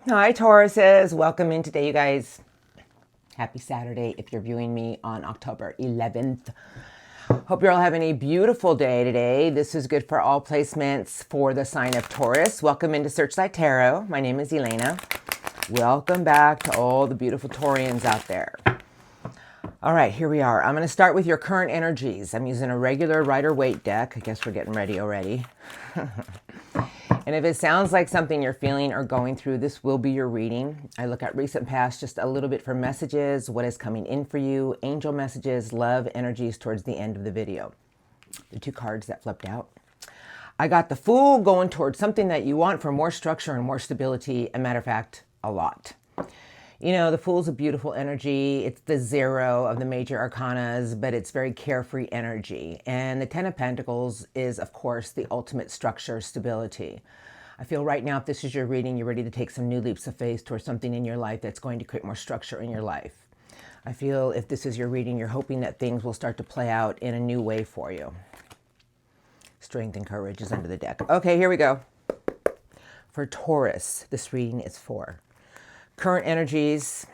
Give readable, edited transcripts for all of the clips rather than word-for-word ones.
Hi, Tauruses. Welcome in today, you guys. Happy Saturday if you're viewing me on October 11th. Hope you're all having a beautiful day today. This is good for all placements for the sign of Taurus. Welcome into Searchlight Tarot. My name is Elena. Welcome back to all the beautiful Taurians out there. All right, here we are. I'm going to start with your current energies. I'm using a regular Rider-Waite deck. I guess we're getting ready already. And if it sounds like something you're feeling or going through, this will be your reading. I look at recent past just a little bit for messages, what is coming in for you, angel messages, love energies towards the end of the video. The two cards that flipped out. I got the Fool going towards something that you want for more structure and more stability. As a matter of fact, a lot. You know, the Fool's a beautiful energy. It's the zero of the major arcanas, but it's very carefree energy. And the Ten of Pentacles is, of course, the ultimate structure, stability. I feel right now, if this is your reading, you're ready to take some new leaps of faith towards something in your life that's going to create more structure in your life. I feel if this is your reading, you're hoping that things will start to play out in a new way for you. Strength and courage is under the deck. Okay, here we go. For Taurus, this reading is for current energies.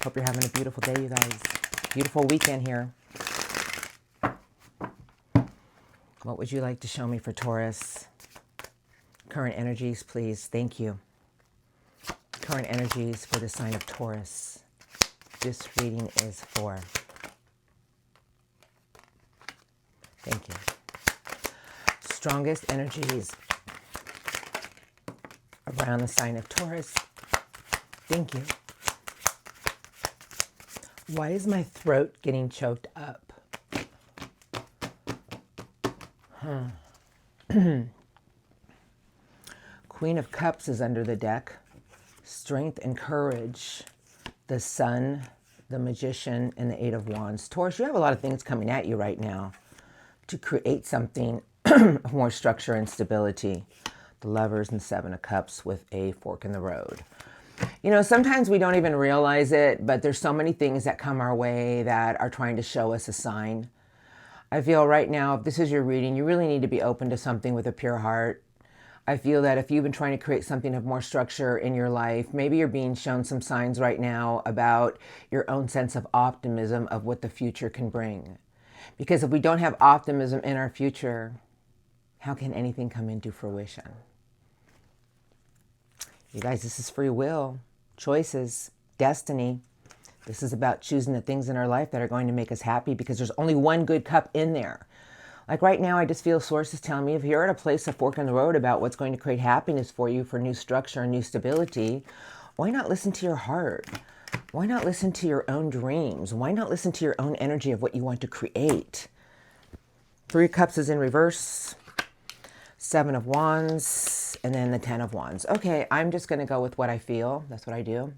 Hope you're having a beautiful day, you guys. Beautiful weekend here. What would you like to show me for Taurus? Current energies, please. Thank you. Current energies for the sign of Taurus. This reading is for. Thank you. Strongest energies around the sign of Taurus. Thank you. Why is my throat getting choked up? Queen of Cups is under the deck. Strength and courage. The Sun, the Magician, and the Eight of Wands. Taurus, you have a lot of things coming at you right now to create something of more structure and stability. The Lovers and Seven of Cups with a fork in the road. You know, sometimes we don't even realize it, but there's so many things that come our way that are trying to show us a sign. I feel right now, if this is your reading, you really need to be open to something with a pure heart. I feel that if you've been trying to create something of more structure in your life, maybe you're being shown some signs right now about your own sense of optimism of what the future can bring. Because if we don't have optimism in our future, how can anything come into fruition? You guys, this is free will, choices, destiny. This is about choosing the things in our life that are going to make us happy because there's only one good cup in there. Like right now, I just feel sources telling me if you're at a place of fork in the road about what's going to create happiness for you for new structure and new stability, why not listen to your heart? Why not listen to your own dreams? Why not listen to your own energy of what you want to create? Three of Cups is in reverse. Seven of Wands, and then the Ten of Wands. Okay, I'm just going to go with what I feel. That's what I do.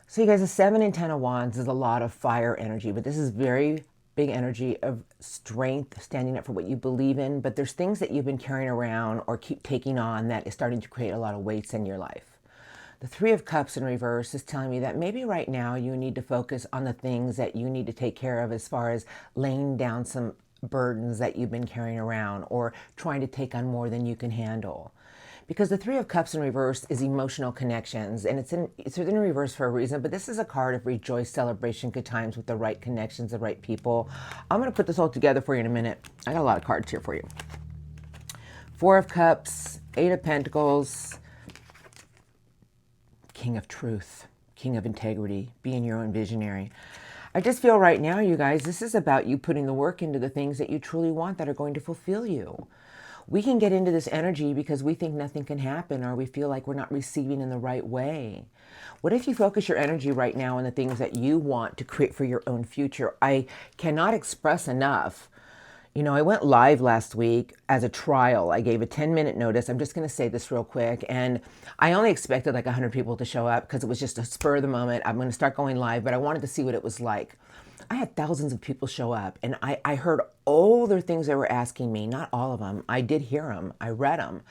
So you guys, the Seven and Ten of Wands is a lot of fire energy, but this is very big energy of strength, standing up for what you believe in. But there's things that you've been carrying around or keep taking on that is starting to create a lot of weights in your life. The Three of Cups in reverse is telling me that maybe right now you need to focus on the things that you need to take care of as far as laying down some burdens that you've been carrying around or trying to take on more than you can handle. Because the Three of Cups in reverse is emotional connections, and it's in reverse for a reason, but this is a card of rejoice, celebration, good times with the right connections, the right people. I'm going to put this all together for you in a minute. I got a lot of cards here for you. Four of Cups, Eight of Pentacles, King of Truth, King of Integrity, being your own visionary. I just feel right now, you guys, this is about you putting the work into the things that you truly want that are going to fulfill you. We can get into this energy because we think nothing can happen or we feel like we're not receiving in the right way. What if you focus your energy right now on the things that you want to create for your own future? I cannot express enough. You know, I went live last week as a trial. I gave a 10-minute notice. I'm just going to say this real quick. And I only expected like 100 people to show up because it was just a spur of the moment. I'm going to start going live, but I wanted to see what it was like. I had thousands of people show up, and I heard all their things they were asking me. Not all of them. I did hear them. I read them.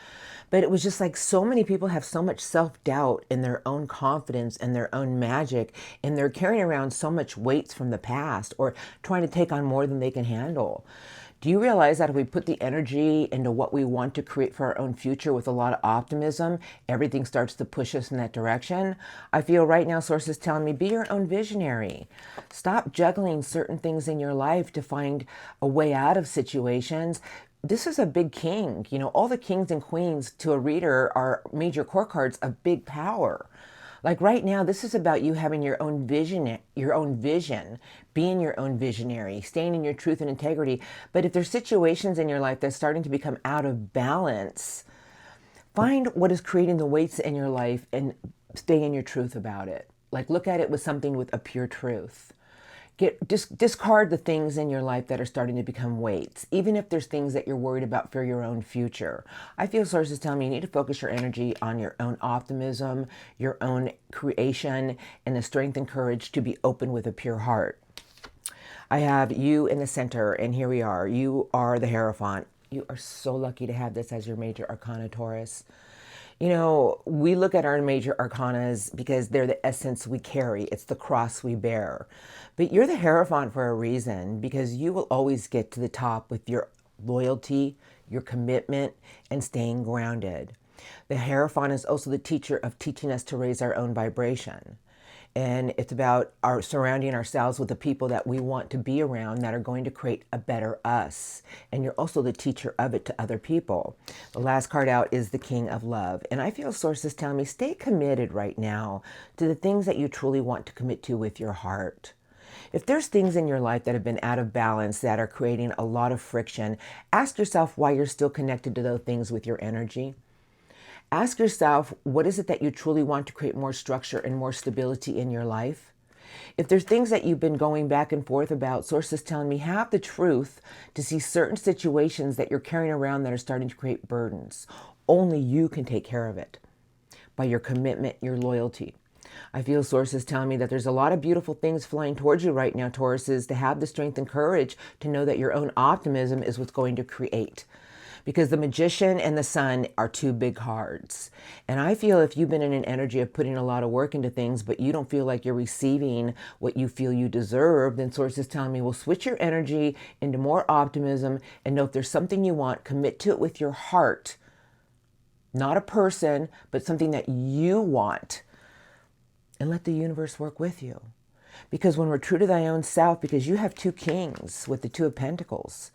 But it was just like so many people have so much self-doubt in their own confidence and their own magic, and they're carrying around so much weights from the past or trying to take on more than they can handle. Do you realize that if we put the energy into what we want to create for our own future with a lot of optimism, everything starts to push us in that direction? I feel right now Source is telling me, be your own visionary. Stop juggling certain things in your life to find a way out of situations. This is a big king. You know, all the kings and queens to a reader are major core cards of big power. Like right now, this is about you having your own vision, being your own visionary, staying in your truth and integrity. But if there's situations in your life that's starting to become out of balance, find what is creating the weights in your life and stay in your truth about it. Like look at it with something with a pure truth. Discard the things in your life that are starting to become weights, even if there's things that you're worried about for your own future. I feel Source is telling me you need to focus your energy on your own optimism, your own creation, and the strength and courage to be open with a pure heart. I have you in the center, and here we are. You are the Hierophant. You are so lucky to have this as your major arcana, Taurus. You know, we look at our major arcanas because they're the essence we carry. It's the cross we bear. But you're the Hierophant for a reason, because you will always get to the top with your loyalty, your commitment, and staying grounded. The Hierophant is also the teacher of teaching us to raise our own vibration. And it's about our surrounding ourselves with the people that we want to be around that are going to create a better us. And you're also the teacher of it to other people. The last card out is the King of Love. And I feel Source is telling me, stay committed right now to the things that you truly want to commit to with your heart. If there's things in your life that have been out of balance that are creating a lot of friction, ask yourself why you're still connected to those things with your energy. Ask yourself, what is it that you truly want to create more structure and more stability in your life? If there's things that you've been going back and forth about, Source is telling me, have the truth to see certain situations that you're carrying around that are starting to create burdens. Only you can take care of it by your commitment, your loyalty. I feel Source is telling me that there's a lot of beautiful things flying towards you right now, Taurus, is to have the strength and courage to know that your own optimism is what's going to create. Because the Magician and the Sun are two big cards. And I feel if you've been in an energy of putting a lot of work into things, but you don't feel like you're receiving what you feel you deserve, then Source is telling me, well, switch your energy into more optimism and know if there's something you want, commit to it with your heart. Not a person, but something that you want. And let the universe work with you. Because when we're true to thy own self, because you have two kings with the Two of Pentacles,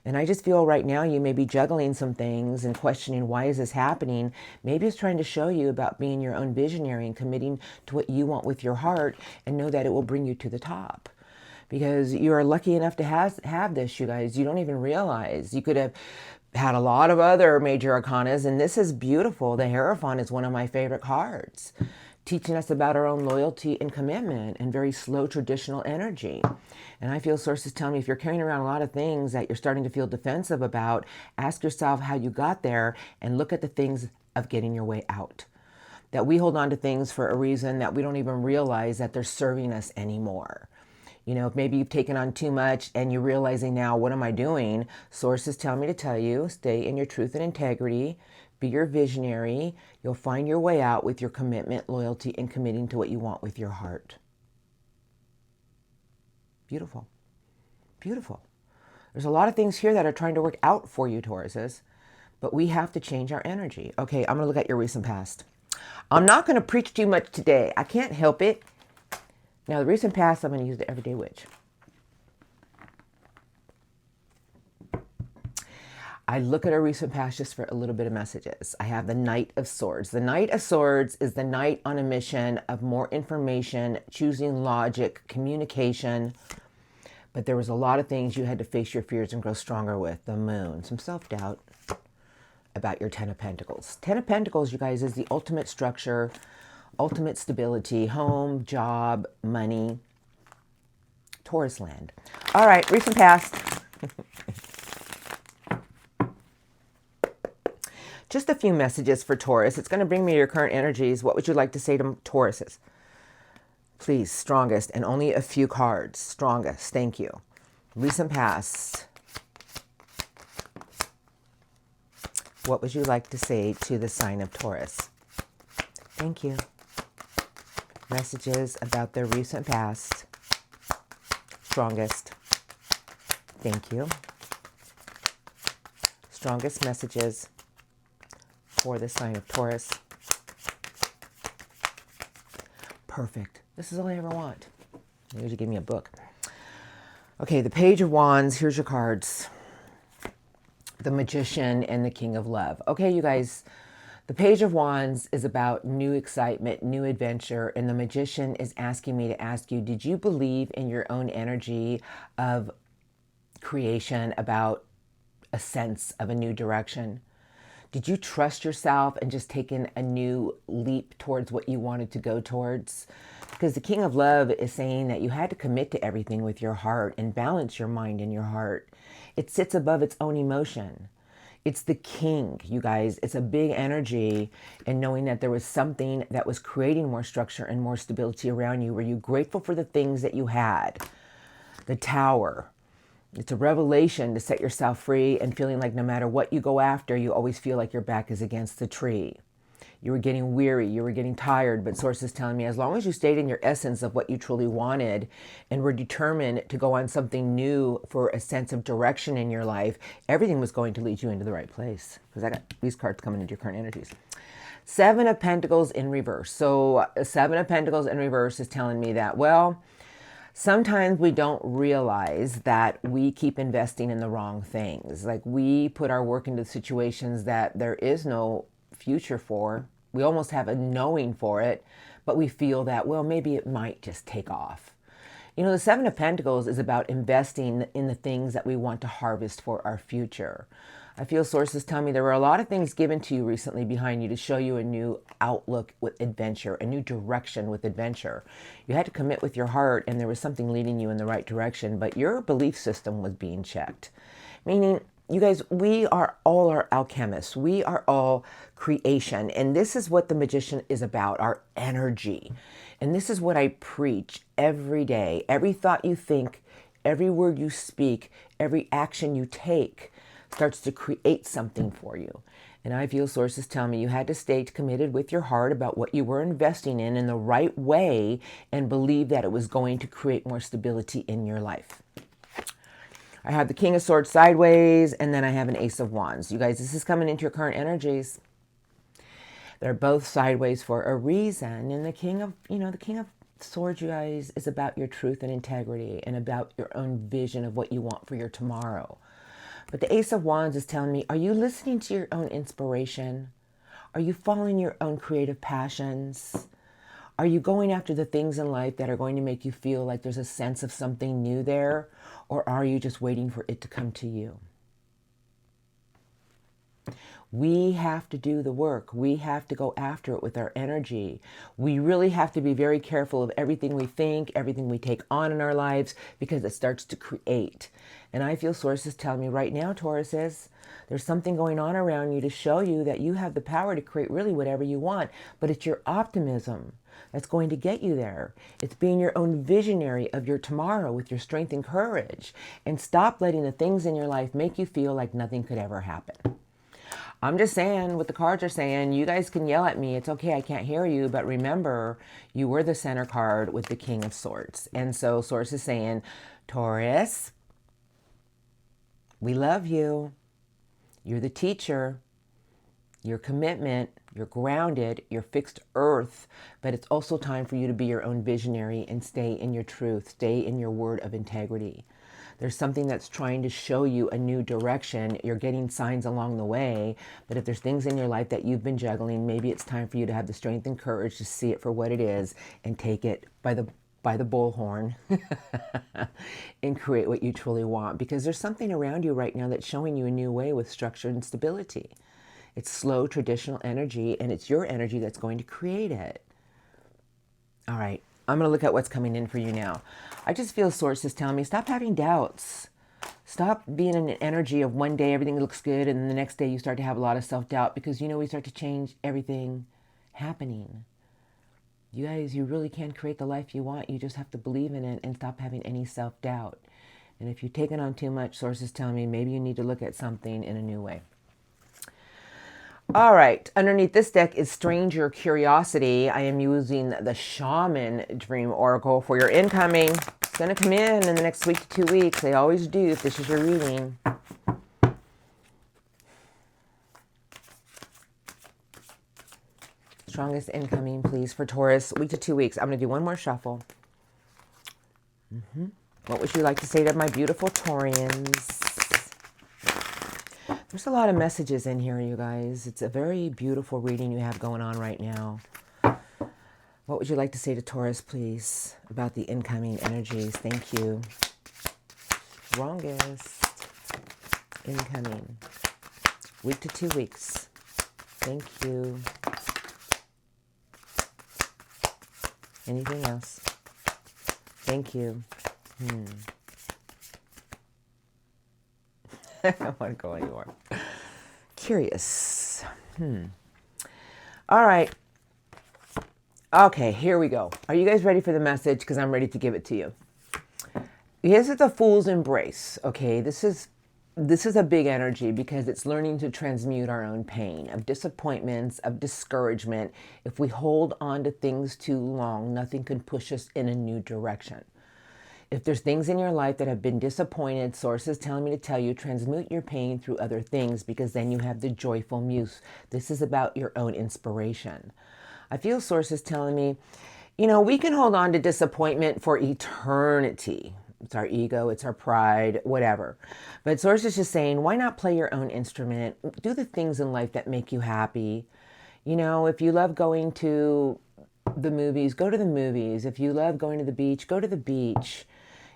and I just feel right now you may be juggling some things and questioning, why is this happening? Maybe it's trying to show you about being your own visionary and committing to what you want with your heart, and know that it will bring you to the top. Because you are lucky enough to have this, you guys. You don't even realize. You could have had a lot of other major arcanas, and this is beautiful. The Hierophant is one of my favorite cards, teaching us about our own loyalty and commitment and very slow traditional energy. And I feel Source is telling me, if you're carrying around a lot of things that you're starting to feel defensive about, ask yourself how you got there and look at the things of getting your way out. That we hold on to things for a reason that we don't even realize that they're serving us anymore. You know, if maybe you've taken on too much and you're realizing now, what am I doing? Source is telling me to tell you, stay in your truth and integrity. Be your visionary. You'll find your way out with your commitment, loyalty, and committing to what you want with your heart. Beautiful. Beautiful. There's a lot of things here that are trying to work out for you, Tauruses, but we have to change our energy. Okay, I'm going to look at your recent past. I'm not going to preach too much today. I can't help it. Now, the recent past, I'm going to use the Everyday Witch. I look at our recent past just for a little bit of messages. I have the Knight of Swords. The Knight of Swords is the knight on a mission of more information, choosing logic, communication. But there was a lot of things you had to face your fears and grow stronger with. The Moon, some self-doubt about your Ten of Pentacles. Ten of Pentacles, you guys, is the ultimate structure, ultimate stability, home, job, money, Taurus land. All right, recent past. Just a few messages for Taurus. It's going to bring me your current energies. What would you like to say to Tauruses? Please, strongest, and only a few cards. Strongest, thank you. Recent past. What would you like to say to the sign of Taurus? Thank you. Messages about their recent past. Strongest. Thank you. strongest messages for the sign of Taurus. Perfect. This is all I ever want. They usually give me a book. Okay, the Page of Wands. Here's your cards. The Magician and the King of Love. Okay, you guys, the Page of Wands is about new excitement, new adventure, and the Magician is asking me to ask you, did you believe in your own energy of creation, about a sense of a new direction? Did you trust yourself and just take in a new leap towards what you wanted to go towards? Because the King of Love is saying that you had to commit to everything with your heart and balance your mind and your heart. It sits above its own emotion. It's the king, you guys. It's a big energy, and knowing that there was something that was creating more structure and more stability around you. Were you grateful for the things that you had? The Tower. It's a revelation to set yourself free and feeling like no matter what you go after, you always feel like your back is against the tree. You were getting weary, you were getting tired, but Source is telling me as long as you stayed in your essence of what you truly wanted and were determined to go on something new for a sense of direction in your life, everything was going to lead you into the right place. Because I got these cards coming into your current energies. Seven of Pentacles in reverse. So Seven of Pentacles in reverse is telling me that, well, sometimes we don't realize that we keep investing in the wrong things. Like we put our work into situations that there is no future for. We almost have a knowing for it, but we feel that, well, maybe it might just take off. You know, the Seven of Pentacles is about investing in the things that we want to harvest for our future. I feel sources tell me there were a lot of things given to you recently behind you to show you a new outlook with adventure, a new direction with adventure. You had to commit with your heart, and there was something leading you in the right direction, but your belief system was being checked. Meaning, you guys, we are all our alchemists. We are all creation. And this is what the Magician is about, our energy. And this is what I preach every day. Every thought you think, every word you speak, every action you take starts to create something for you. And I feel sources tell me you had to stay committed with your heart about what you were investing in the right way and believe that it was going to create more stability in your life. I have the King of Swords sideways, and then I have an Ace of Wands. You guys, this is coming into your current energies. They're both sideways for a reason. And the King of Swords, you guys, is about your truth and integrity and about your own vision of what you want for your tomorrow. But the Ace of Wands is telling me, are you listening to your own inspiration? Are you following your own creative passions? Are you going after the things in life that are going to make you feel like there's a sense of something new there? Or are you just waiting for it to come to you? We have to do the work. We have to go after it with our energy. We really have to be very careful of everything we think, everything we take on in our lives, because it starts to create. And I feel sources tell me right now, Tauruses, there's something going on around you to show you that you have the power to create really whatever you want. But it's your optimism that's going to get you there. It's being your own visionary of your tomorrow with your strength and courage. And stop letting the things in your life make you feel like nothing could ever happen. I'm just saying what the cards are saying. You guys can yell at me. It's okay. I can't hear you. But remember, you were the center card with the King of Swords. And so Source is saying, Taurus, we love you. You're the teacher. Your commitment, you're grounded, you're fixed earth, but it's also time for you to be your own visionary and stay in your truth, stay in your word of integrity. There's something that's trying to show you a new direction. You're getting signs along the way, but if there's things in your life that you've been juggling, maybe it's time for you to have the strength and courage to see it for what it is and take it by the bullhorn and create what you truly want. Because there's something around you right now that's showing you a new way with structure and stability. It's slow, traditional energy, and it's your energy that's going to create it. All right, I'm going to look at what's coming in for you now. I just feel sources telling me, stop having doubts. Stop being in an energy of one day everything looks good, and then the next day you start to have a lot of self-doubt because, we start to change everything happening. You guys, you really can create the life you want. You just have to believe in it and stop having any self-doubt. And if you've taken on too much, sources telling me maybe you need to look at something in a new way. All right, underneath this deck is Stranger Curiosity. I am using the Shaman Dream Oracle for your incoming. It's going to come in the next week to 2 weeks. They always do if this is your reading. Strongest incoming, please, for Taurus, week to 2 weeks. I'm going to do one more shuffle. What would you like to say to my beautiful Taurians? There's a lot of messages in here, you guys. It's a very beautiful reading you have going on right now. What would you like to say to Taurus, please, about the incoming energies? Thank you. Strongest incoming. Week to 2 weeks. Thank you. Anything else? Thank you. I don't want to go anymore. Curious. All right. Okay, here we go. Are you guys ready for the message? Because I'm ready to give it to you. This is the Fool's Embrace. Okay, this is a big energy because it's learning to transmute our own pain of disappointments, of discouragement. If we hold on to things too long, nothing can push us in a new direction. If there's things in your life that have been disappointed, Source is telling me to tell you, transmute your pain through other things because then you have the joyful muse. This is about your own inspiration. I feel Source is telling me, we can hold on to disappointment for eternity. It's our ego, it's our pride, whatever. But Source is just saying, why not play your own instrument? Do the things in life that make you happy. If you love going to the movies, go to the movies. If you love going to the beach, go to the beach.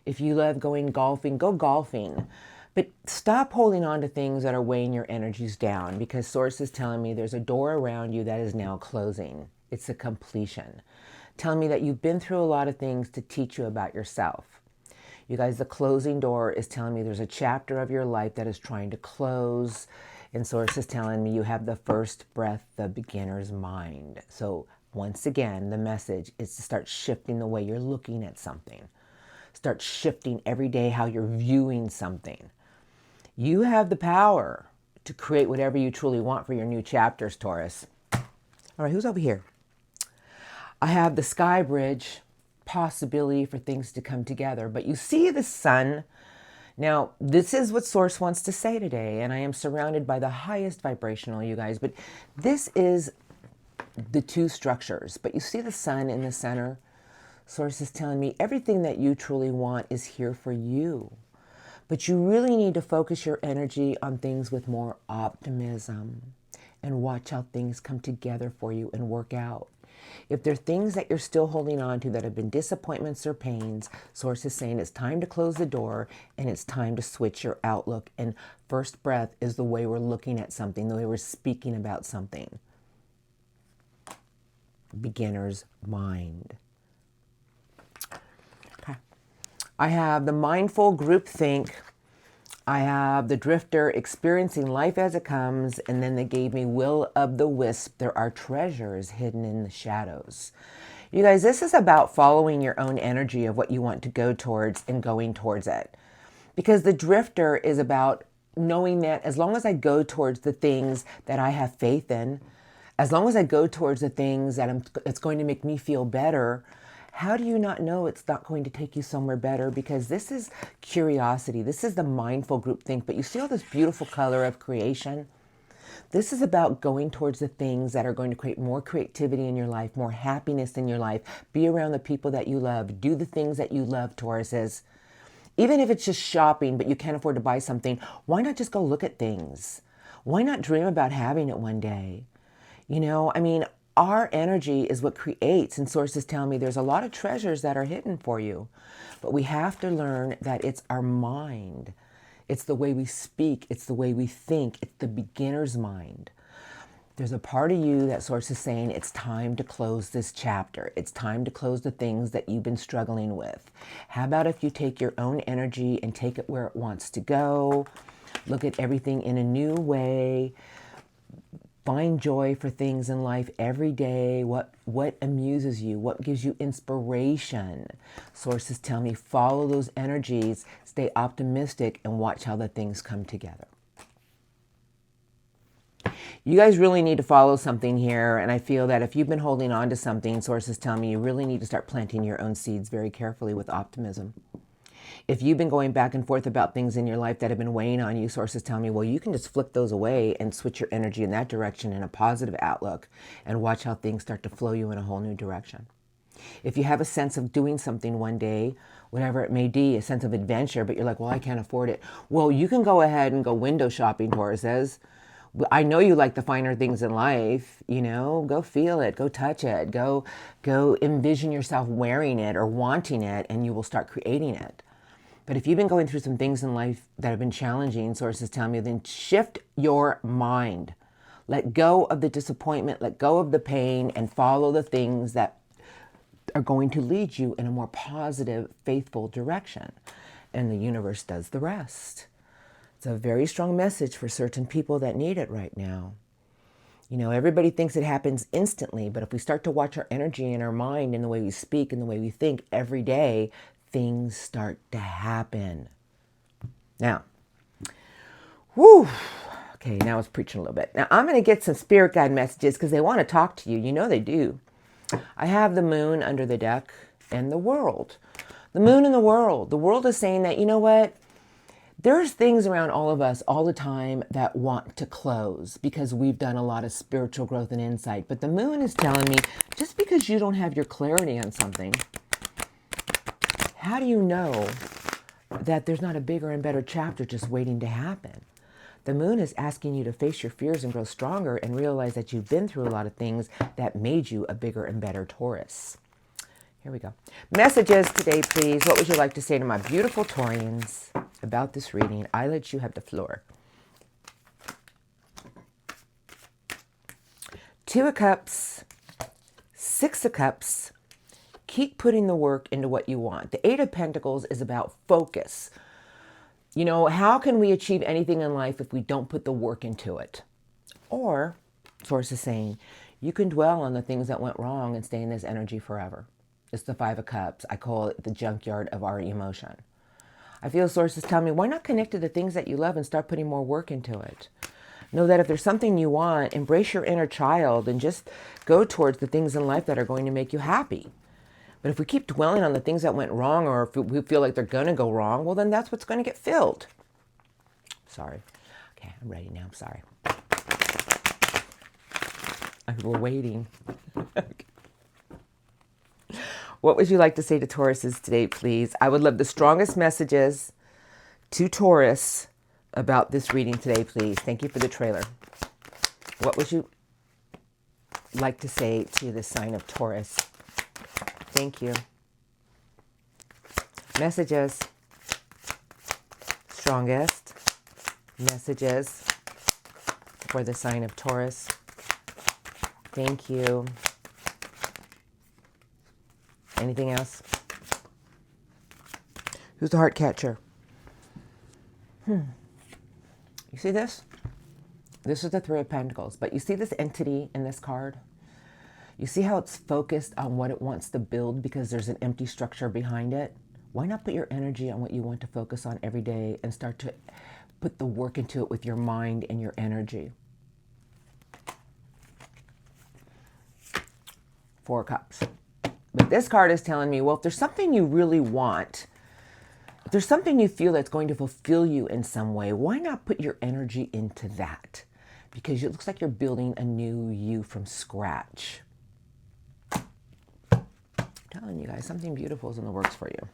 If you love going golfing, go golfing. But stop holding on to things that are weighing your energies down because Source is telling me there's a door around you that is now closing. It's a completion. Telling me that you've been through a lot of things to teach you about yourself. You guys, the closing door is telling me there's a chapter of your life that is trying to close. And Source is telling me you have the first breath, the beginner's mind. So once again, the message is to start shifting the way you're looking at something. Start shifting every day how you're viewing something. You have the power to create whatever you truly want for your new chapters, Taurus. All right, who's over here? I have the sky bridge, possibility for things to come together. But you see the sun. Now, this is what Source wants to say today, and I am surrounded by the highest vibrational, you guys. But this is the two structures. But you see the sun in the center? Source is telling me everything that you truly want is here for you. But you really need to focus your energy on things with more optimism and watch how things come together for you and work out. If there are things that you're still holding on to that have been disappointments or pains, Source is saying it's time to close the door and it's time to switch your outlook. And first breath is the way we're looking at something, the way we're speaking about something. Beginner's mind. I have the mindful groupthink. I have the drifter experiencing life as it comes. And then they gave me will of the wisp. There are treasures hidden in the shadows. You guys, this is about following your own energy of what you want to go towards and going towards it. Because the drifter is about knowing that as long as I go towards the things that I have faith in, as long as I go towards the things that it's going to make me feel better, how do you not know it's not going to take you somewhere better? Because this is curiosity. This is the mindful groupthink. But you see all this beautiful color of creation? This is about going towards the things that are going to create more creativity in your life, more happiness in your life. Be around the people that you love. Do the things that you love, Tauruses. Even if it's just shopping, but you can't afford to buy something, why not just go look at things? Why not dream about having it one day? Our energy is what creates, and sources tell me there's a lot of treasures that are hidden for you. But we have to learn that it's our mind. It's the way we speak. It's the way we think. It's the beginner's mind. There's a part of you that source is saying it's time to close this chapter. It's time to close the things that you've been struggling with. How about if you take your own energy and take it where it wants to go? Look at everything in a new way. Find joy for things in life every day. What amuses you? What gives you inspiration? Sources tell me follow those energies, stay optimistic, and watch how the things come together. You guys really need to follow something here, and I feel that if you've been holding on to something, sources tell me you really need to start planting your own seeds very carefully with optimism. If you've been going back and forth about things in your life that have been weighing on you, sources tell me, well, you can just flip those away and switch your energy in that direction in a positive outlook and watch how things start to flow you in a whole new direction. If you have a sense of doing something one day, whatever it may be, a sense of adventure, but you're like, well, I can't afford it. Well, you can go ahead and go window shopping, Tauruses. I know you like the finer things in life, go feel it, go touch it, go envision yourself wearing it or wanting it, and you will start creating it. But if you've been going through some things in life that have been challenging, sources tell me, then shift your mind. Let go of the disappointment, let go of the pain, and follow the things that are going to lead you in a more positive, faithful direction. And the universe does the rest. It's a very strong message for certain people that need it right now. Everybody thinks it happens instantly, but if we start to watch our energy and our mind and the way we speak and the way we think every day, things start to happen. Now, okay, now it's preaching a little bit. Now, I'm going to get some spirit guide messages because they want to talk to you. They do. I have the moon under the deck and the world. The moon and the world. The world is saying that, what? There's things around all of us all the time that want to close because we've done a lot of spiritual growth and insight. But the moon is telling me, just because you don't have your clarity on something, how do you know that there's not a bigger and better chapter just waiting to happen? The moon is asking you to face your fears and grow stronger and realize that you've been through a lot of things that made you a bigger and better Taurus. Here we go. Messages today, please. What would you like to say to my beautiful Taurians about this reading? I let you have the floor. Two of Cups, Six of Cups. Keep putting the work into what you want. The Eight of Pentacles is about focus. How can we achieve anything in life if we don't put the work into it? Or, Source is saying, you can dwell on the things that went wrong and stay in this energy forever. It's the Five of Cups. I call it the junkyard of our emotion. I feel sources tell me, why not connect to the things that you love and start putting more work into it? Know that if there's something you want, embrace your inner child and just go towards the things in life that are going to make you happy. But if we keep dwelling on the things that went wrong, or if we feel like they're going to go wrong, well, then that's what's going to get filled. Sorry. Okay, I'm ready now. I'm sorry. We're waiting. Okay. What would you like to say to Tauruses today, please? I would love the strongest messages to Taurus about this reading today, please. Thank you for the trailer. What would you like to say to the sign of Taurus? Thank you. Messages. Strongest messages for the sign of Taurus. Thank you. Anything else? Who's the heart catcher? You see this? This is the Three of Pentacles. But you see this entity in this card? You see how it's focused on what it wants to build because there's an empty structure behind it? Why not put your energy on what you want to focus on every day and start to put the work into it with your mind and your energy? Four of Cups. But this card is telling me, well, if there's something you really want, if there's something you feel that's going to fulfill you in some way, why not put your energy into that? Because it looks like you're building a new you from scratch. I'm telling you guys, something beautiful is in the works for you.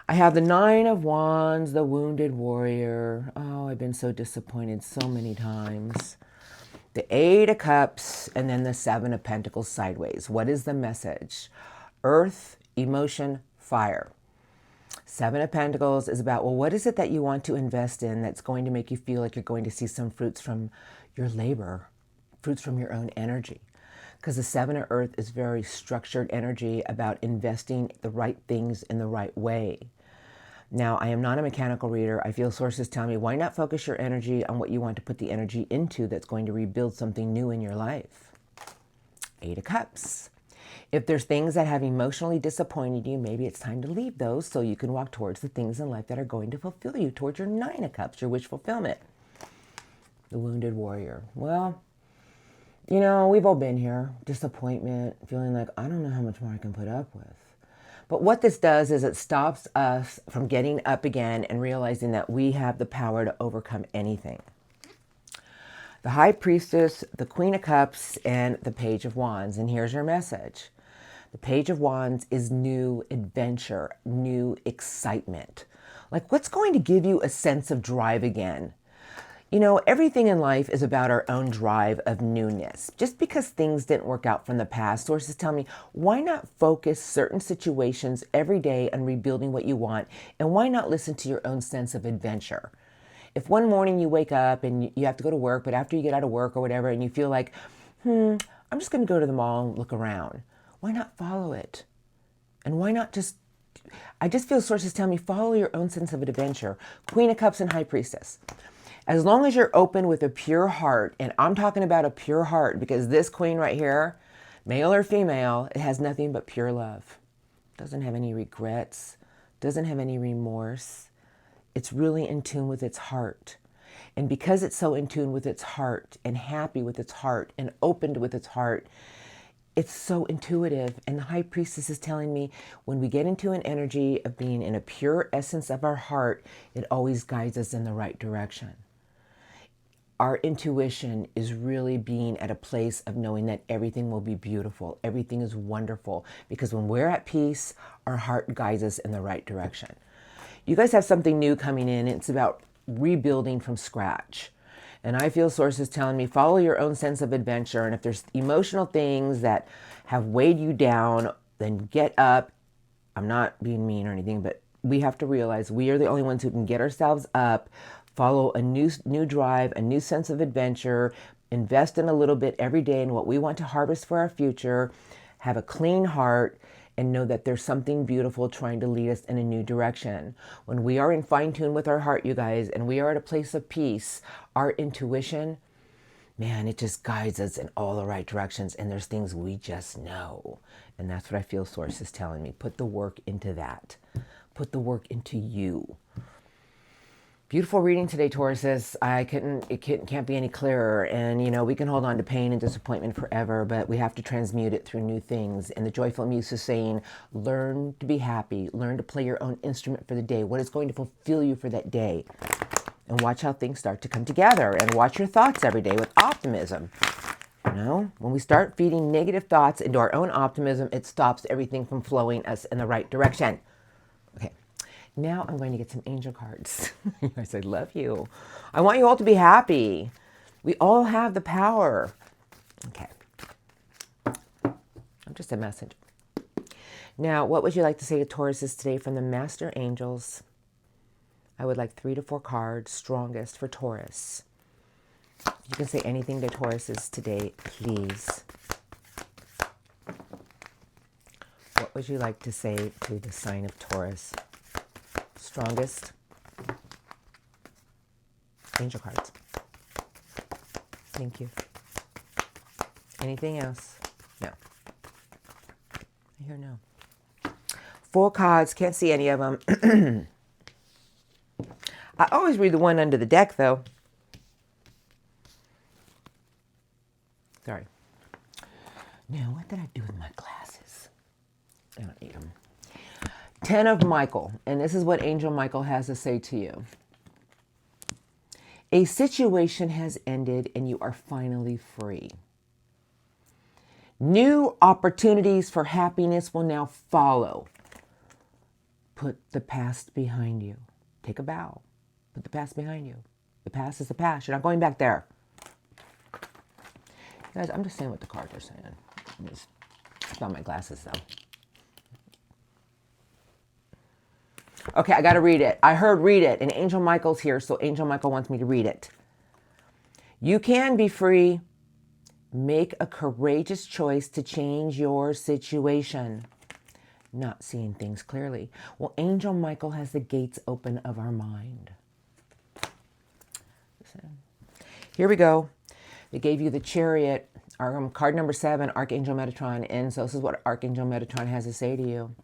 I have the Nine of Wands, the Wounded Warrior. Oh, I've been so disappointed so many times. The Eight of Cups, and then the Seven of Pentacles sideways. What is the message? Earth, emotion, fire. Seven of Pentacles is about, well, what is it that you want to invest in that's going to make you feel like you're going to see some fruits from your labor, fruits from your own energy? Because the Seven of Earth is very structured energy about investing the right things in the right way. Now, I am not a mechanical reader. I feel sources tell me, why not focus your energy on what you want to put the energy into that's going to rebuild something new in your life? Eight of Cups. If there's things that have emotionally disappointed you, maybe it's time to leave those so you can walk towards the things in life that are going to fulfill you, towards your Nine of Cups, your wish fulfillment. The Wounded Warrior. Well, we've all been here. Disappointment, feeling like, I don't know how much more I can put up with. But what this does is it stops us from getting up again and realizing that we have the power to overcome anything. The High Priestess, the Queen of Cups, and the Page of Wands. And here's your message. The Page of Wands is new adventure, new excitement. Like, what's going to give you a sense of drive again? You know, everything in life is about our own drive of newness. Just because things didn't work out from the past, sources tell me, why not focus certain situations every day on rebuilding what you want? And why not listen to your own sense of adventure? If one morning you wake up and you have to go to work, but after you get out of work or whatever, and you feel like, I'm just going to go to the mall and look around, why not follow it? And why not I just feel sources tell me, follow your own sense of adventure. Queen of Cups and High Priestess. As long as you're open with a pure heart, and I'm talking about a pure heart because this queen right here, male or female, it has nothing but pure love. Doesn't have any regrets, doesn't have any remorse. It's really in tune with its heart. And because it's so in tune with its heart and happy with its heart and opened with its heart, it's so intuitive. And the High Priestess is telling me when we get into an energy of being in a pure essence of our heart, it always guides us in the right direction. Our intuition is really being at a place of knowing that everything will be beautiful. Everything is wonderful. Because when we're at peace, our heart guides us in the right direction. You guys have something new coming in. It's about rebuilding from scratch. And I feel sources telling me, follow your own sense of adventure. And if there's emotional things that have weighed you down, then get up. I'm not being mean or anything, but we have to realize we are the only ones who can get ourselves up, follow a new drive, a new sense of adventure, invest in a little bit every day in what we want to harvest for our future, have a clean heart, and know that there's something beautiful trying to lead us in a new direction. When we are in fine tune with our heart, you guys, and we are at a place of peace, our intuition, man, it just guides us in all the right directions. And there's things we just know. And that's what I feel source is telling me. Put the work into that. Put the work into you. Beautiful reading today, Tauruses. It can't be any clearer. And, you know, we can hold on to pain and disappointment forever, but we have to transmute it through new things. And the Joyful Muse is saying, learn to be happy. Learn to play your own instrument for the day. What is going to fulfill you for that day? And watch how things start to come together. And watch your thoughts every day with optimism. You know, when we start feeding negative thoughts into our own optimism, it stops everything from flowing us in the right direction. Okay. Now I'm going to get some angel cards. I said, love you. I want you all to be happy. We all have the power. Okay. I'm just a messenger. Now, what would you like to say to Tauruses today from the Master Angels? I would like 3 to 4 cards, strongest for Taurus. You can say anything to Tauruses today, please. What would you like to say to the sign of Taurus? Strongest angel cards. Thank you. Anything else? No. I hear no. 4 cards. Can't see any of them. I always read the one under the deck, though. Sorry. Now, what did I do with my glasses? I don't need them. 10 of Michael, and this is what Angel Michael has to say to you. A situation has ended and you are finally free. New opportunities for happiness will now follow. Put the past behind you. Take a bow. Put the past behind you. The past is the past. You're not going back there. Guys, I'm just saying what the cards are saying. It's not my glasses, though. Okay, I got to read it. I heard read it, and Angel Michael's here, so Angel Michael wants me to read it. You can be free. Make a courageous choice to change your situation. Not seeing things clearly. Well, Angel Michael has the gates open of our mind. Listen. Here we go. They gave you the Chariot, card number 7, Archangel Metatron, and so this is what Archangel Metatron has to say to you.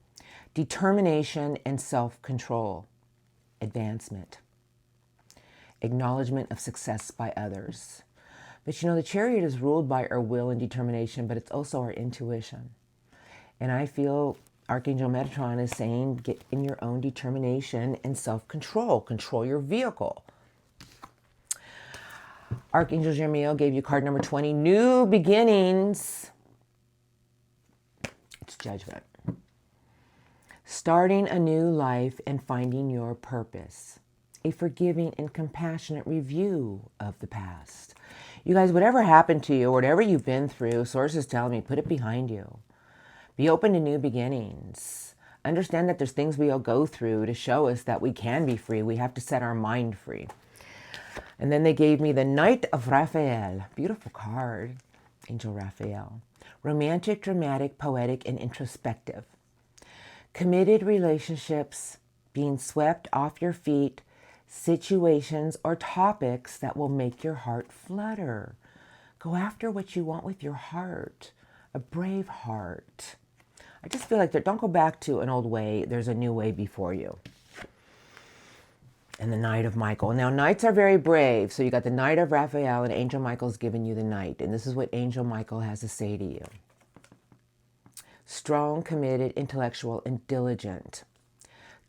Determination and self-control, advancement, acknowledgement of success by others. But you know, the Chariot is ruled by our will and determination, but it's also our intuition. And I feel Archangel Metatron is saying get in your own determination and self-control. Control your vehicle. Archangel Jeremiel gave you card number 20, new beginnings. It's judgment. Starting a new life and finding your purpose. A forgiving and compassionate review of the past. You guys, whatever happened to you, whatever you've been through, Source is telling me, put it behind you. Be open to new beginnings. Understand that there's things we'll go through to show us that we can be free. We have to set our mind free. And then they gave me the Knight of Raphael. Beautiful card, Angel Raphael. Romantic, dramatic, poetic, and introspective. Committed relationships, being swept off your feet, situations or topics that will make your heart flutter. Go after what you want with your heart. A brave heart. I just feel like don't go back to an old way. There's a new way before you. And the Knight of Michael. Now, knights are very brave. So you got the Knight of Raphael and Angel Michael's giving you the Knight. And this is what Angel Michael has to say to you. Strong, committed, intellectual, and diligent.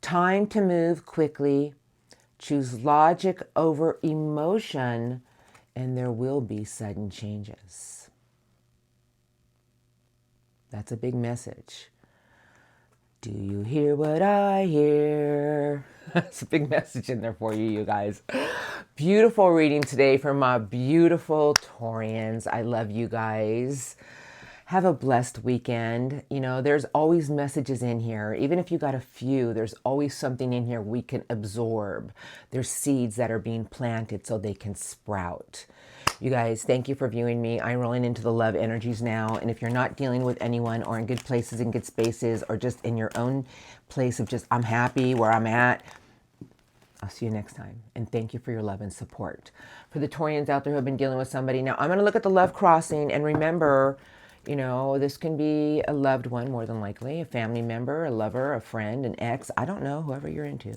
Time to move quickly. Choose logic over emotion. And there will be sudden changes. That's a big message. Do you hear what I hear? That's a big message in there for you guys. Beautiful reading today from my beautiful Taurians. I love you guys. Have a blessed weekend. You know, there's always messages in here. Even if you got a few, there's always something in here we can absorb. There's seeds that are being planted so they can sprout. You guys, thank you for viewing me. I'm rolling into the love energies now. And if you're not dealing with anyone or in good places and good spaces or just in your own place of just, I'm happy where I'm at, I'll see you next time. And thank you for your love and support. For the Taurians out there who have been dealing with somebody, now I'm going to look at the love crossing and remember, you know, this can be a loved one more than likely, a family member, a lover, a friend, an ex, I don't know, whoever you're into.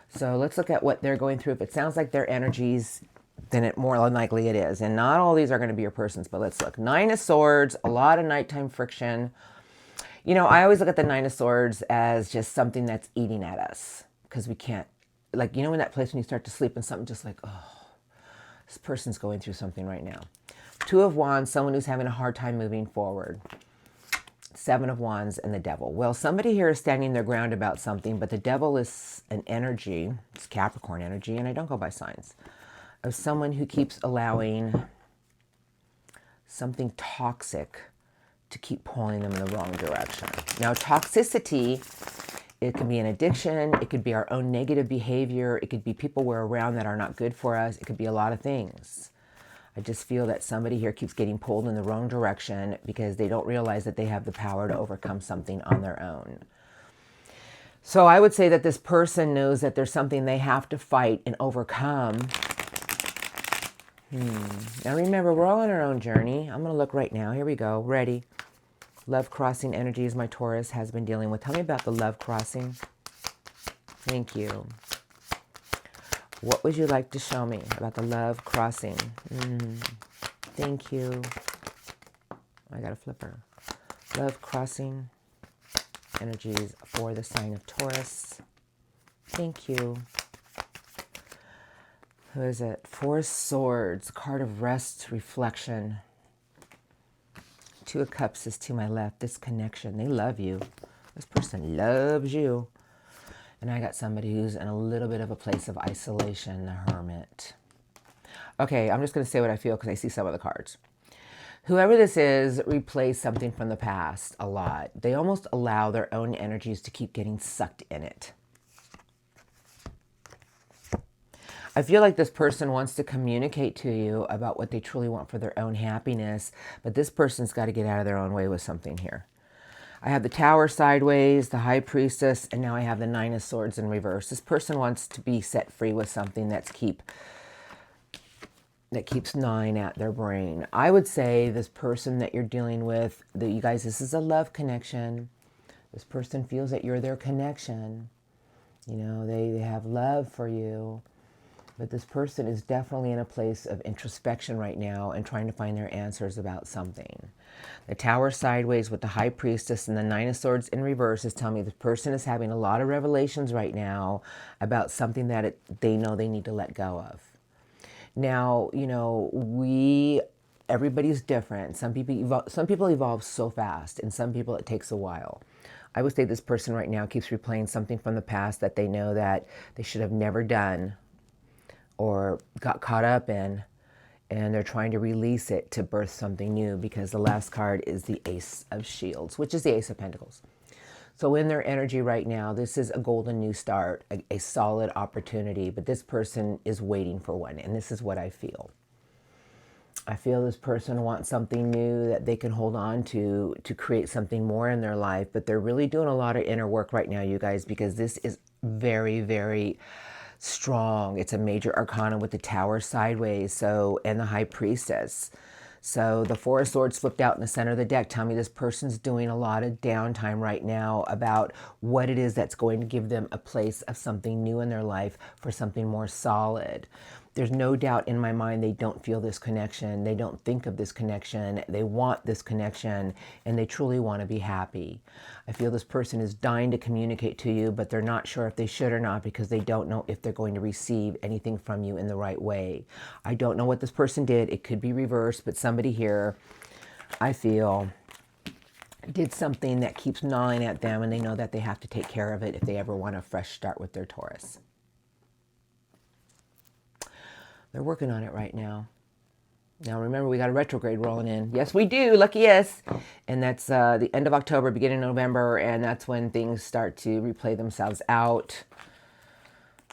So let's look at what they're going through. If it sounds like their energies, then it more than likely it is. And not all these are going to be your persons, but let's look. 9 of Swords, a lot of nighttime friction. You know, I always look at the 9 of Swords as just something that's eating at us because we can't, like, you know, in that place when you start to sleep and something just like, oh, this person's going through something right now. 2 of Wands, someone who's having a hard time moving forward. 7 of Wands and the Devil. Well, somebody here is standing their ground about something, but the Devil is an energy, it's Capricorn energy, and I don't go by signs, of someone who keeps allowing something toxic to keep pulling them in the wrong direction. Now, toxicity, it can be an addiction. It could be our own negative behavior. It could be people we're around that are not good for us. It could be a lot of things. I just feel that somebody here keeps getting pulled in the wrong direction because they don't realize that they have the power to overcome something on their own. So I would say that this person knows that there's something they have to fight and overcome. Now remember, we're all on our own journey. I'm going to look right now. Here we go. Ready. Love crossing energies my Taurus has been dealing with. Tell me about the love crossing. Thank you. What would you like to show me about the love crossing? Thank you. I got a flipper. Love crossing energies for the sign of Taurus. Thank you. Who is it? 4 Swords, card of rest, reflection. 2 of Cups is to my left. This connection, they love you. This person loves you. And I got somebody who's in a little bit of a place of isolation, the Hermit. Okay, I'm just going to say what I feel because I see some of the cards. Whoever this is replays something from the past a lot. They almost allow their own energies to keep getting sucked in it. I feel like this person wants to communicate to you about what they truly want for their own happiness, but this person's got to get out of their own way with something here. I have the Tower sideways, the High Priestess, and now I have the 9 of Swords in reverse. This person wants to be set free with something that keeps gnawing at their brain. I would say this person that you're dealing with, that you guys, this is a love connection. This person feels that you're their connection. You know, they have love for you. But this person is definitely in a place of introspection right now and trying to find their answers about something. The Tower sideways with the High Priestess and the Nine of Swords in reverse is telling me this person is having a lot of revelations right now about something that they know they need to let go of. Now, you know, everybody's different. Some people evolve so fast, and some people it takes a while. I would say this person right now keeps replaying something from the past that they know that they should have never done or got caught up in, and they're trying to release it to birth something new, because the last card is the Ace of Shields, which is the Ace of Pentacles. So in their energy right now, this is a golden new start, a solid opportunity, but this person is waiting for one, and this is what I feel. I feel this person wants something new that they can hold on to create something more in their life, but they're really doing a lot of inner work right now, you guys, because this is very, very strong. It's a major arcana with the Tower sideways, and the High Priestess. So the Four of Swords flipped out in the center of the deck. Tell me this person's doing a lot of downtime right now about what it is that's going to give them a place of something new in their life for something more solid. There's no doubt in my mind they don't feel this connection. They don't think of this connection. They want this connection, and they truly want to be happy. I feel this person is dying to communicate to you, but they're not sure if they should or not, because they don't know if they're going to receive anything from you in the right way. I don't know what this person did. It could be reversed, but somebody here, I feel, did something that keeps gnawing at them, and they know that they have to take care of it if they ever want a fresh start with their Taurus. They're working on it right now. Now, remember, we got a retrograde rolling in. Yes, we do. Lucky yes. And that's the end of October, beginning of November, and that's when things start to replay themselves out.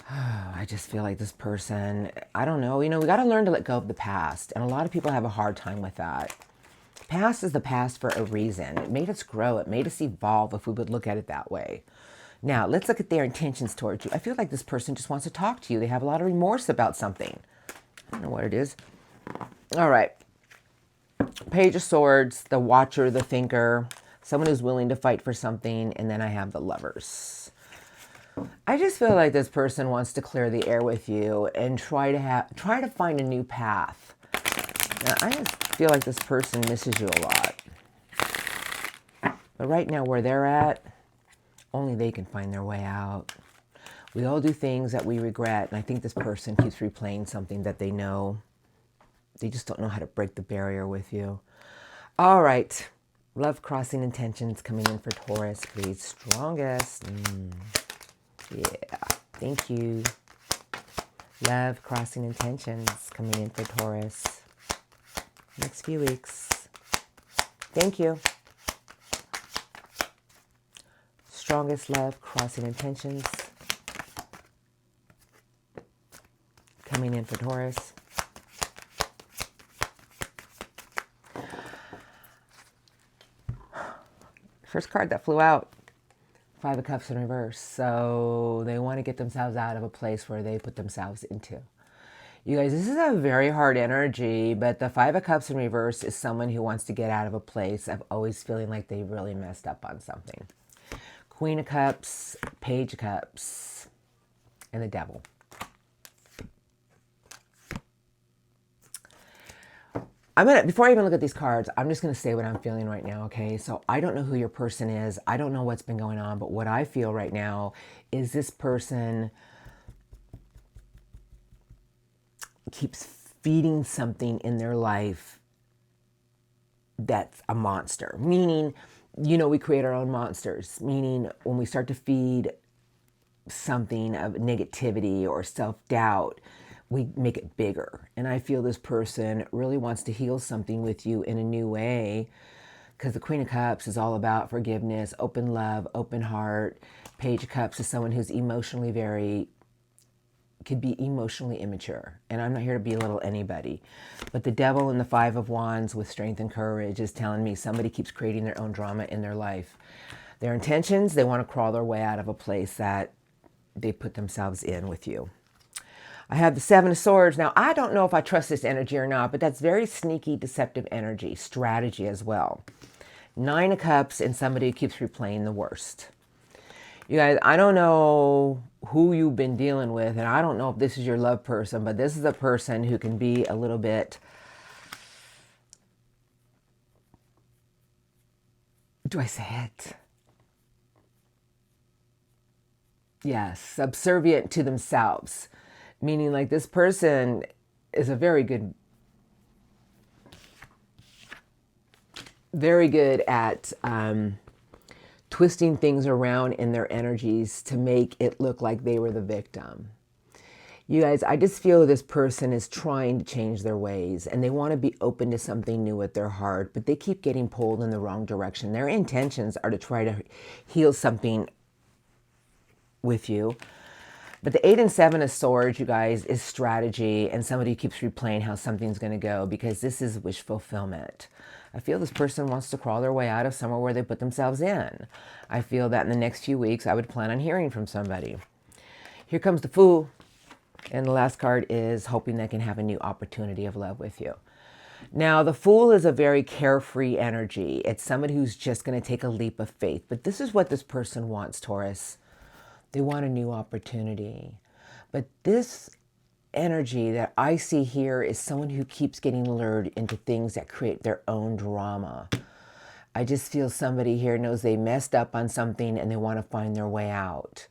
I just feel like this person, I don't know. You know, we got to learn to let go of the past, and a lot of people have a hard time with that. The past is the past for a reason. It made us grow. It made us evolve, if we would look at it that way. Now, let's look at their intentions towards you. I feel like this person just wants to talk to you. They have a lot of remorse about something. I don't know what it is. All right. Page of Swords, the Watcher, the Thinker, someone who's willing to fight for something, and then I have the Lovers. I just feel like this person wants to clear the air with you and try to find a new path. Now, I just feel like this person misses you a lot. But right now, where they're at, only they can find their way out. We all do things that we regret, and I think this person keeps replaying something that they know. They just don't know how to break the barrier with you. All right. Love crossing intentions coming in for Taurus, please. Strongest. Yeah. Thank you. Love crossing intentions coming in for Taurus. Next few weeks. Thank you. Strongest love crossing intentions coming in for Taurus. First card that flew out, Five of Cups in reverse. So they want to get themselves out of a place where they put themselves into. You guys, this is a very hard energy, but the Five of Cups in reverse is someone who wants to get out of a place of always feeling like they really messed up on something. Queen of Cups, Page of Cups, and the Devil. Before I even look at these cards, I'm just going to say what I'm feeling right now, okay? So I don't know who your person is. I don't know what's been going on, but what I feel right now is this person keeps feeding something in their life that's a monster. Meaning, you know, we create our own monsters. Meaning, when we start to feed something of negativity or self-doubt, we make it bigger. And I feel this person really wants to heal something with you in a new way, because the Queen of Cups is all about forgiveness, open love, open heart. Page of Cups is someone who's could be emotionally immature. And I'm not here to belittle anybody. But the Devil and the Five of Wands with strength and courage is telling me somebody keeps creating their own drama in their life. Their intentions, they want to crawl their way out of a place that they put themselves in with you. I have the Seven of Swords. Now, I don't know if I trust this energy or not, but that's very sneaky, deceptive energy, strategy as well. Nine of Cups and somebody who keeps replaying the worst. You guys, I don't know who you've been dealing with, and I don't know if this is your love person, but this is a person who can be a little bit, do I say it? Yes, subservient to themselves. Meaning, like, this person is a very good at twisting things around in their energies to make it look like they were the victim. You guys, I just feel this person is trying to change their ways and they want to be open to something new with their heart, but they keep getting pulled in the wrong direction. Their intentions are to try to heal something with you. But the 8 and 7 of Swords, you guys, is strategy, and somebody keeps replaying how something's going to go because this is wish fulfillment. I feel this person wants to crawl their way out of somewhere where they put themselves in. I feel that in the next few weeks, I would plan on hearing from somebody. Here comes the Fool, and the last card is hoping they can have a new opportunity of love with you. Now, the Fool is a very carefree energy. It's somebody who's just going to take a leap of faith. But this is what this person wants, Taurus. They want a new opportunity. But this energy that I see here is someone who keeps getting lured into things that create their own drama. I just feel somebody here knows they messed up on something and they want to find their way out.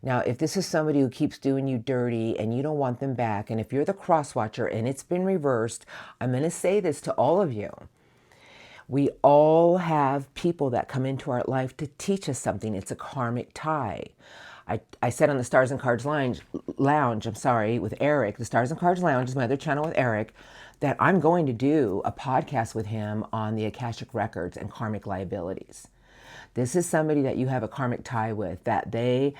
Now, if this is somebody who keeps doing you dirty and you don't want them back, and if you're the cross watcher and it's been reversed, I'm going to say this to all of you. We all have people that come into our life to teach us something. It's a karmic tie. I said on the Stars and Cards Lounge, with Eric, the Stars and Cards Lounge is my other channel with Eric, that I'm going to do a podcast with him on the Akashic Records and karmic liabilities. This is somebody that you have a karmic tie with, that they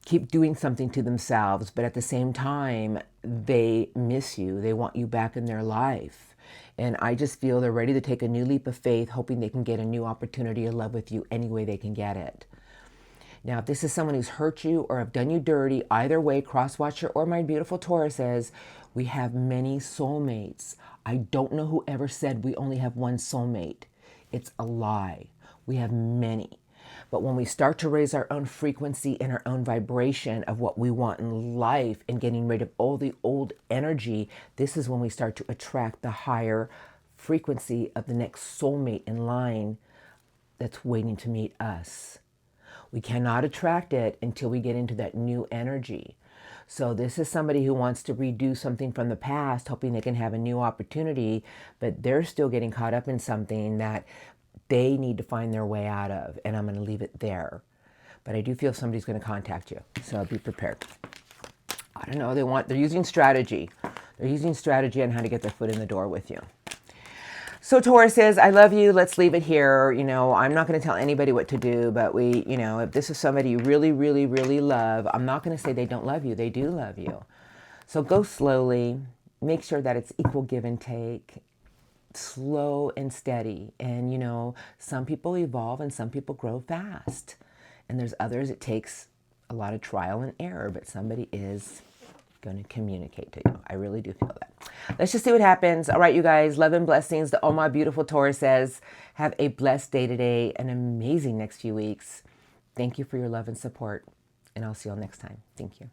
keep doing something to themselves, but at the same time, they miss you. They want you back in their life. And I just feel they're ready to take a new leap of faith, hoping they can get a new opportunity of love with you any way they can get it. Now, if this is someone who's hurt you or have done you dirty, either way, Crosswatcher or my beautiful Taurus says, we have many soulmates. I don't know who ever said we only have one soulmate. It's a lie. We have many. But when we start to raise our own frequency and our own vibration of what we want in life and getting rid of all the old energy, this is when we start to attract the higher frequency of the next soulmate in line that's waiting to meet us. We cannot attract it until we get into that new energy. So this is somebody who wants to redo something from the past, hoping they can have a new opportunity, but they're still getting caught up in something that they need to find their way out of. And I'm going to leave it there. But I do feel somebody's going to contact you. So be prepared. I don't know. They're using strategy. They're using strategy on how to get their foot in the door with you. So Taurus says, I love you. Let's leave it here. You know, I'm not going to tell anybody what to do, but if this is somebody you really, really, really love, I'm not going to say they don't love you. They do love you. So go slowly. Make sure that it's equal give and take. Slow and steady. And, some people evolve and some people grow fast. And there's others it takes a lot of trial and error, but somebody is going to communicate to you. I really do feel that. Let's just see what happens. All right, you guys, love and blessings to all my beautiful Taurus says. Have a blessed day today, an amazing next few weeks. Thank you for your love and support, and I'll see you all next time. Thank you.